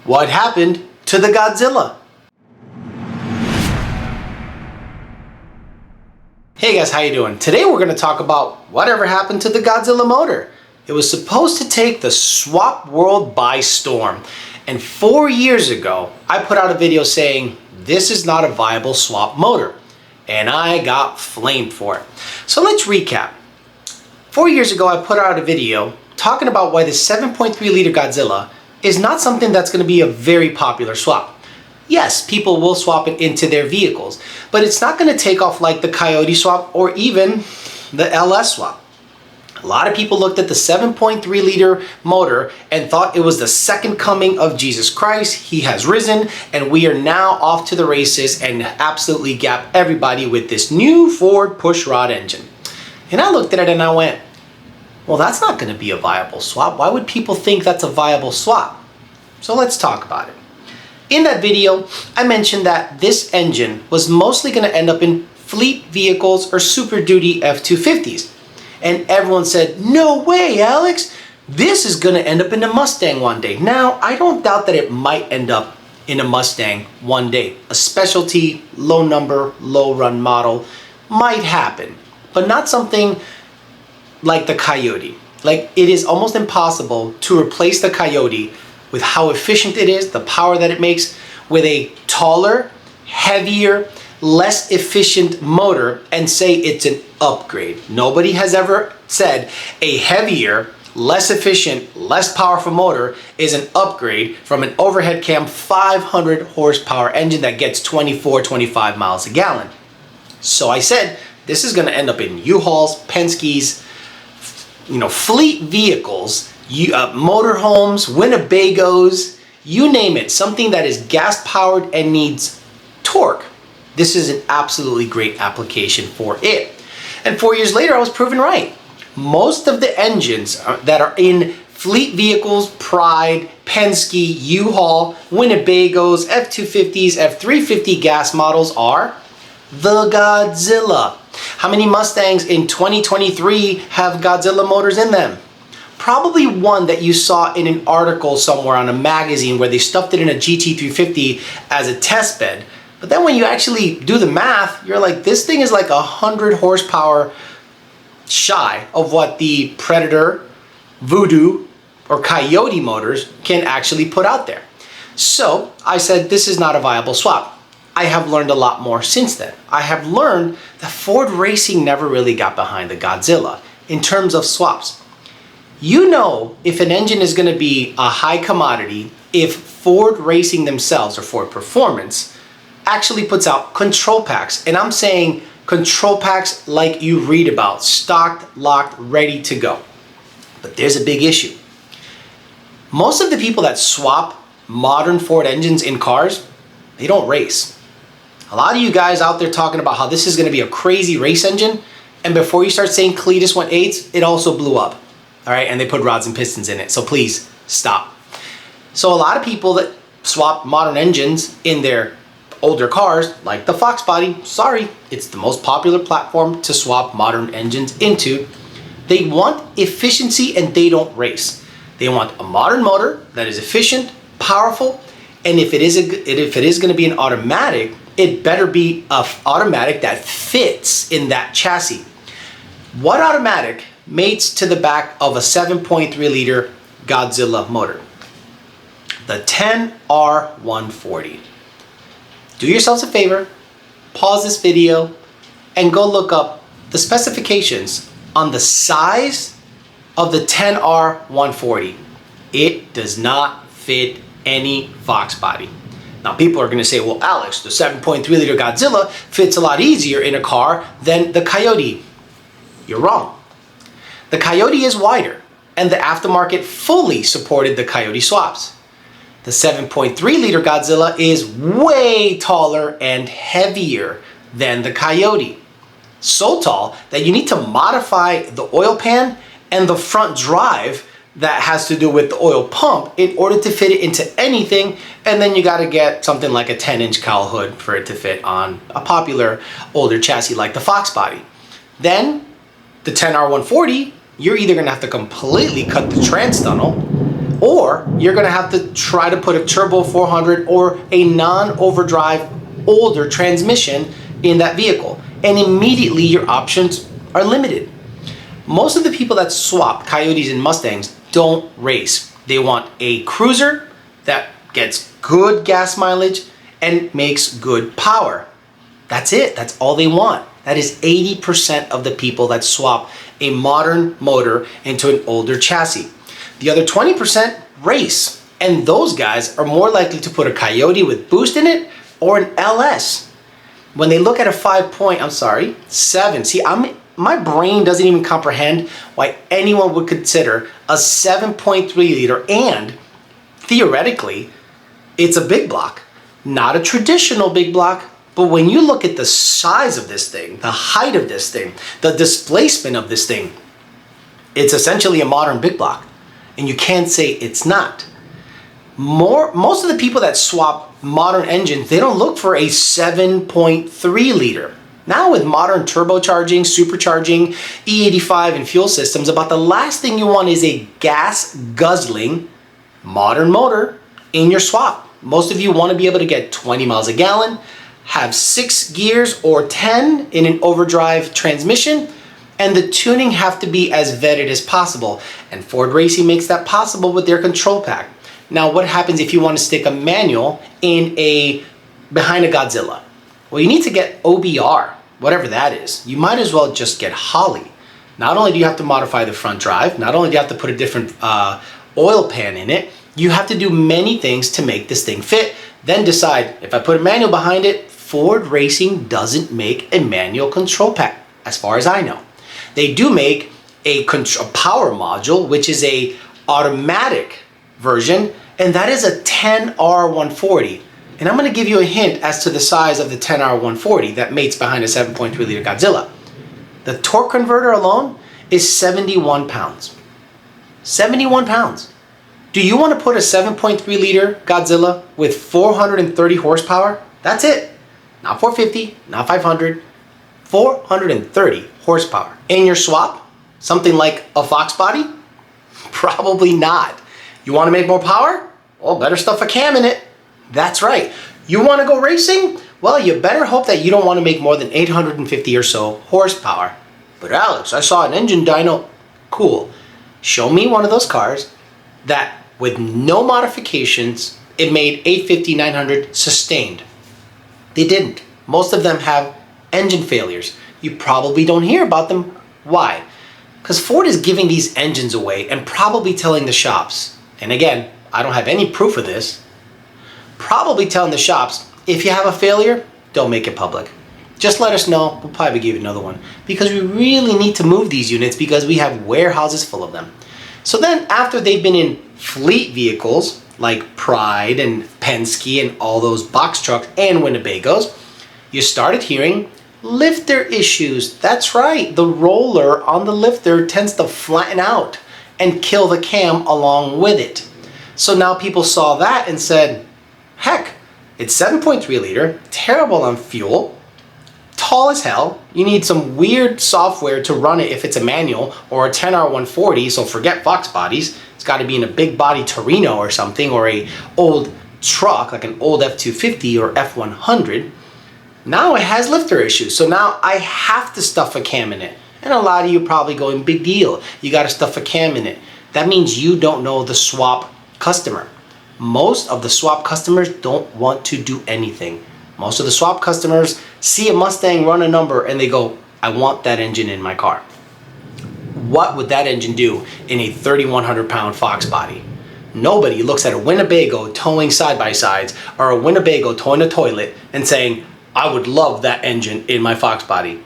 What happened to the Godzilla? Hey guys, how you doing? Today we're going to talk about whatever happened to the Godzilla motor. It was supposed to take the swap world by storm. And 4 years ago, I put out a video saying this is not a viable swap motor. And I got flamed for it. So let's recap. 4 years ago, I put out a video talking about why the 7.3 liter Godzilla is not something that's going to be a very popular swap. Yes, people will swap it into their vehicles, but it's not going to take off like the Coyote swap or even the LS swap. A lot of people looked at the 7.3 liter motor and thought it was the second coming of Jesus Christ. He has risen and we are now off to the races and absolutely gap everybody with this new Ford pushrod engine. And I looked at it and I went, well, that's not going to be a viable swap. Why would people think that's a viable swap? So let's talk about it. In that video, I mentioned that this engine was mostly going to end up in fleet vehicles or Super Duty F-250s. And everyone said, no way, Alex, this is going to end up in a Mustang one day. Now, I don't doubt that it might end up in a Mustang one day. A specialty, low number, low run model might happen, but not something like the Coyote. Like, it is almost impossible to replace the Coyote with how efficient it is, the power that it makes, with a taller, heavier, less efficient motor and say it's an upgrade. Nobody has ever said a heavier, less efficient, less powerful motor is an upgrade from an overhead cam 500 horsepower engine that gets 24, 25 miles a gallon. So I said, this is gonna end up in U-Hauls, Penske's, fleet vehicles, motorhomes, Winnebagos, you name it, something that is gas powered and needs torque. This is an absolutely great application for it. And 4 years later, I was proven right. Most of the engines that are in fleet vehicles, Pride, Penske, U-Haul, Winnebagos, F-250s, F-350 gas models are the Godzilla. How many Mustangs in 2023 have Godzilla motors in them? Probably one that you saw in an article somewhere on a magazine where they stuffed it in a GT350 as a test bed. But then when you actually do the math, you're like, this thing is like 100 horsepower shy of what the Predator, Voodoo, or Coyote motors can actually put out there. So I said, this is not a viable swap. I have learned a lot more since then. I have learned that Ford Racing never really got behind the Godzilla in terms of swaps. You know, if an engine is going to be a high commodity, if Ford Racing themselves or Ford Performance actually puts out control packs. And I'm saying control packs like you read about, stocked, locked, ready to go. But there's a big issue. Most of the people that swap modern Ford engines in cars, they don't race. A lot of you guys out there talking about how this is going to be a crazy race engine, and before you start saying Cletus 1.8s, it also blew up. All right, and they put rods and pistons in it. So please stop. So a lot of people that swap modern engines in their older cars, like the Fox body, sorry, it's the most popular platform to swap modern engines into. They want efficiency and they don't race. They want a modern motor that is efficient, powerful, and if it is going to be an automatic, it better be an automatic that fits in that chassis. What automatic mates to the back of a 7.3 liter Godzilla motor? The 10R140. Do yourselves a favor, pause this video, and go look up the specifications on the size of the 10R140. It does not fit any Fox body. Now people are going to say, well, Alex, the 7.3 liter Godzilla fits a lot easier in a car than the Coyote. You're wrong. The Coyote is wider, and the aftermarket fully supported the Coyote swaps. The 7.3 liter Godzilla is way taller and heavier than the Coyote. So tall that you need to modify the oil pan and the front drive that has to do with the oil pump in order to fit it into anything, and then you got to get something like a 10-inch cowl hood for it to fit on a popular older chassis like the Fox body. Then the 10R140, you're either going to have to completely cut the trans tunnel or you're gonna have to try to put a turbo 400 or a non-overdrive older transmission in that vehicle, and immediately your options are limited. Most of the people that swap Coyotes and Mustangs don't race. They want a cruiser that gets good gas mileage and makes good power. That's it. That's all they want. That is 80% of the people that swap a modern motor into an older chassis. The other 20% race, and those guys are more likely to put a Coyote with boost in it or an LS. When they look at a 7. See, my brain doesn't even comprehend why anyone would consider a 7.3 liter, and theoretically, it's a big block. Not a traditional big block, but when you look at the size of this thing, the height of this thing, the displacement of this thing, it's essentially a modern big block. And you can't say it's not. Most of the people that swap modern engines, they don't look for a 7.3 liter. Now with modern turbocharging, supercharging, E85 and fuel systems, about the last thing you want is a gas guzzling modern motor in your swap. Most of you want to be able to get 20 miles a gallon, have 6 gears or 10 in an overdrive transmission, and the tuning have to be as vetted as possible. And Ford Racing makes that possible with their control pack. Now, what happens if you want to stick a manual behind a Godzilla? Well, you need to get OBR, whatever that is. You might as well just get Holley. Not only do you have to modify the front drive, not only do you have to put a different oil pan in it, you have to do many things to make this thing fit. Then decide, if I put a manual behind it, Ford Racing doesn't make a manual control pack, as far as I know. They do make a power module, which is a automatic version, and that is a 10R140. And I'm going to give you a hint as to the size of the 10R140 that mates behind a 7.3 liter Godzilla. The torque converter alone is 71 pounds. 71 pounds. Do you want to put a 7.3 liter Godzilla with 430 horsepower? That's it. Not 450, not 500, 430 horsepower. In your swap, something like a Fox body? Probably not. You want to make more power? Well, better stuff a cam in it. That's right. You want to go racing? Well, you better hope that you don't want to make more than 850 or so horsepower. But Alex, I saw an engine dyno. Cool. Show me one of those cars that with no modifications, it made 850, 900 sustained. They didn't. Most of them have engine failures. You probably don't hear about them. Why? Because Ford is giving these engines away and probably telling the shops, and again, I don't have any proof of this, probably telling the shops, if you have a failure, don't make it public. Just let us know, we'll probably give you another one. Because we really need to move these units because we have warehouses full of them. So then after they've been in fleet vehicles, like Pride and Penske and all those box trucks and Winnebagos, you started hearing lifter issues. That's right, the roller on the lifter tends to flatten out and kill the cam along with it. So now people saw that and said, heck, it's 7.3 liter, terrible on fuel, tall as hell, you need some weird software to run it if it's a manual, or a 10R140, so forget Fox bodies, it's got to be in a big body Torino or something, or a old truck like an old F250 or F100. Now it has lifter issues, so now I have to stuff a cam in it. And a lot of you probably going, big deal, you got to stuff a cam in it. That means you don't know the swap customer. Most of the swap customers don't want to do anything. Most of the swap customers see a Mustang run a number and they go, I want that engine in my car. What would that engine do in a 3,100 pound Fox body? Nobody looks at a Winnebago towing side-by-sides or a Winnebago towing a toilet and saying, I would love that engine in my Fox body.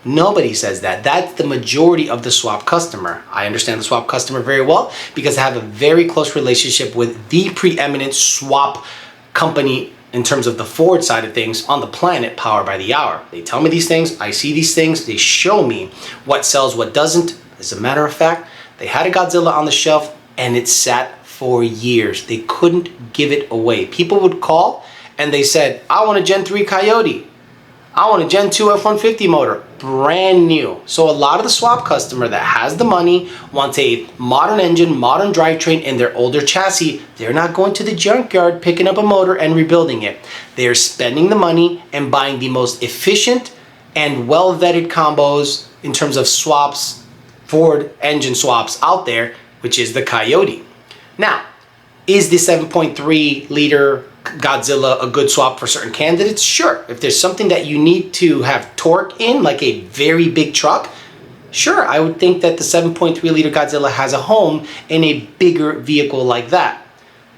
Nobody says that. That's the majority of the swap customer. I understand the swap customer very well because I have a very close relationship with the preeminent swap company in terms of the Ford side of things on the planet, Power by the Hour. They tell me these things, I see these things, they show me what sells, what doesn't. As a matter of fact, they had a Godzilla on the shelf and it sat for years. They couldn't give it away. People would call and they said, I want a Gen 3 Coyote. I want a Gen 2 F-150 motor. brand new. So a lot of the swap customer that has the money wants a modern engine, modern drivetrain in their older chassis. They're not going to the junkyard picking up a motor and rebuilding it. They're spending the money and buying the most efficient and well-vetted combos in terms of swaps, Ford engine swaps out there, which is the Coyote. Now, is the 7.3 liter Godzilla a good swap for certain candidates? Sure. If there's something that you need to have torque in, like a very big truck, sure, I would think that the 7.3 liter Godzilla has a home in a bigger vehicle like that.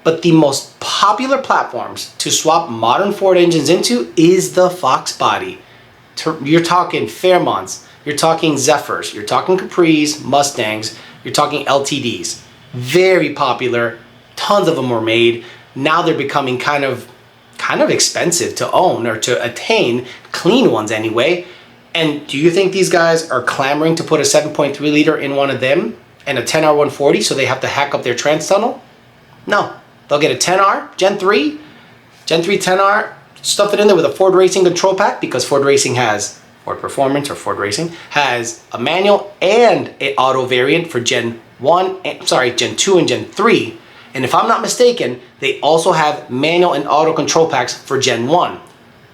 But the most popular platforms to swap modern Ford engines into is the Fox body. You're talking Fairmonts, you're talking Zephyrs, you're talking Capris, Mustangs, you're talking LTDs. Very popular, tons of them were made. Now they're becoming kind of expensive to own or to attain, clean ones anyway. And do you think these guys are clamoring to put a 7.3 liter in one of them and a 10R 140 so they have to hack up their trans tunnel? No, they'll get a 10R, Gen 3 10R, stuff it in there with a Ford Racing control pack, because Ford Racing has, Ford Performance or Ford Racing has a manual and an auto variant for Gen 2 and Gen 3. And if I'm not mistaken, they also have manual and auto control packs for Gen 1.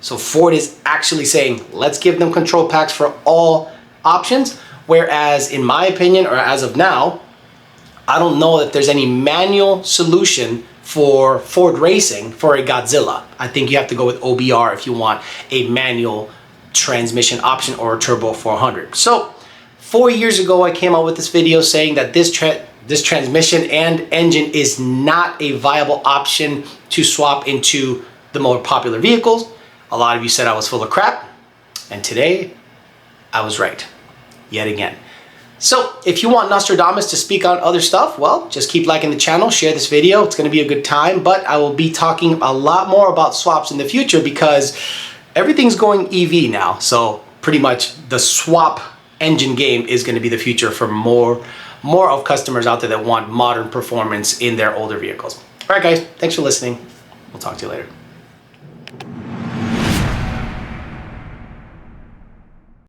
So Ford is actually saying, let's give them control packs for all options. Whereas in my opinion, or as of now, I don't know if there's any manual solution for Ford Racing for a Godzilla. I think you have to go with OBR if you want a manual transmission option or a turbo 400. So 4 years ago, I came out with this video saying that this transmission and engine is not a viable option to swap into the more popular vehicles. A lot of you said I was full of crap, and today I was right, yet again. So if you want Nostradamus to speak on other stuff, well, just keep liking the channel, share this video. It's gonna be a good time, but I will be talking a lot more about swaps in the future because everything's going EV now. So pretty much the swap engine game is gonna be the future for more of customers out there that want modern performance in their older vehicles. All right, guys, thanks for listening. We'll talk to you later.